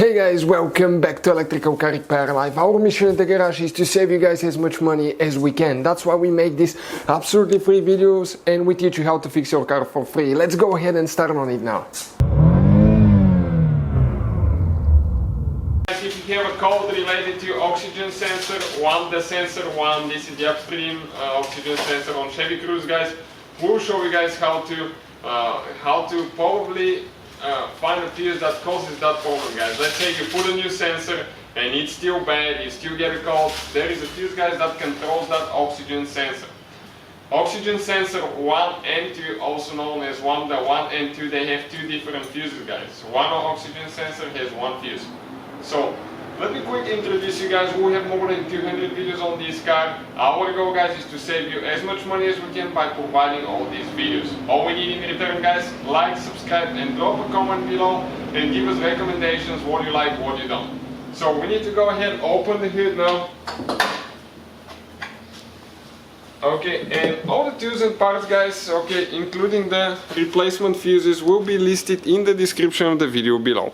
Hey guys, welcome back to Electrical Car Repair Live. Our mission in the garage is to save you guys as much money as we can. That's why we make these absolutely free videos and we teach you how to fix your car for free. Let's go ahead and start on it now. If you have a code related to oxygen sensor, the sensor one, this is the Upstream Oxygen Sensor on Chevy Cruze, guys. We'll show you guys how to probably find a fuse that causes that problem, guys. Let's say you put a new sensor and it's still bad, you still get a call. There is a fuse, guys, that controls that oxygen sensor. Oxygen sensor 1 and 2, also known as the 1 and 2, they have two different fuses, guys. One oxygen sensor has one fuse. So let me quickly introduce you guys. We have more than 200 videos on this car. Our goal, guys, is to save you as much money as we can by providing all these videos. All we need in return, guys, like, subscribe and drop a comment below and give us recommendations, what you like, what you don't. So we need to go ahead, open the hood now. Okay, and all the tools and parts, guys, okay, including the replacement fuses, will be listed in the description of the video below.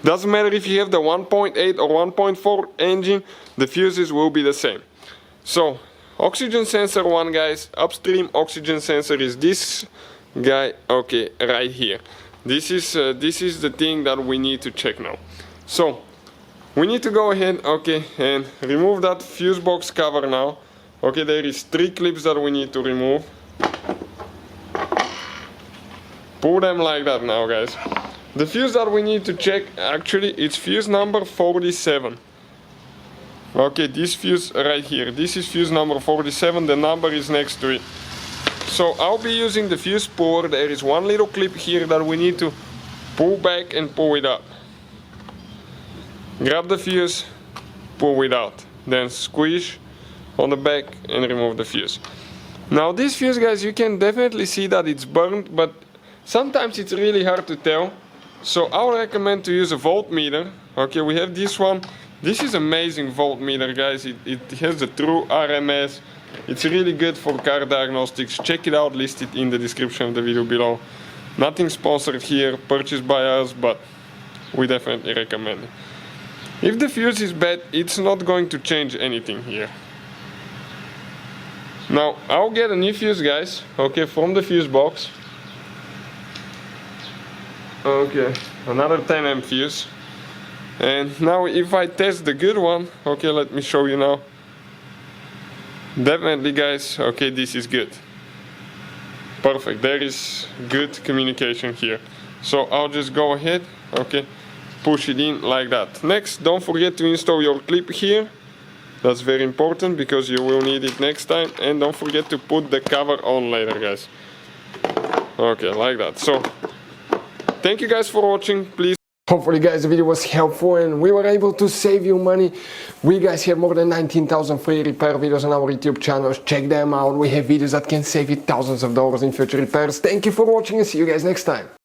Doesn't matter if you have the 1.8 or 1.4 engine, the fuses will be the same. So, oxygen sensor 1, guys, Upstream Oxygen Sensor is this guy, okay, right here. This is the thing that we need to check now. So, we need to go ahead, okay, and remove that fuse box cover now. Okay, there is 3 clips that we need to remove. Pull them like that now, guys. The fuse that we need to check, actually, it's fuse number 47. Okay, this fuse right here, this is fuse number 47, the number is next to it. So I'll be using the fuse puller. There is one little clip here that we need to pull back and pull it out. Grab the fuse, pull it out, then squish on the back and remove the fuse. Now this fuse, guys, you can definitely see that it's burned, but sometimes it's really hard to tell. So I would recommend to use a voltmeter. Okay, we have this one. This is amazing voltmeter, guys. It has the true RMS. It's really good for car diagnostics. Check it out, listed in the description of the video below. Nothing sponsored here, purchased by us, but we definitely recommend it. If the fuse is bad, it's not going to change anything here. Now, I'll get a new fuse, guys, okay, from the fuse box. Okay, another 10 amp fuse. And now if I test the good one, okay, let me show you now. Definitely, guys, okay, this is good. Perfect, there is good communication here. So I'll just go ahead, okay, push it in like that. Next, don't forget to install your clip here. That's very important because you will need it next time. And don't forget to put the cover on later, guys. Okay, like that. So thank you guys for watching. Please. Hopefully, guys, the video was helpful and we were able to save you money. We guys have more than 19,000 free repair videos on our YouTube channels. Check them out. We have videos that can save you thousands of dollars in future repairs. Thank you for watching and see you guys next time.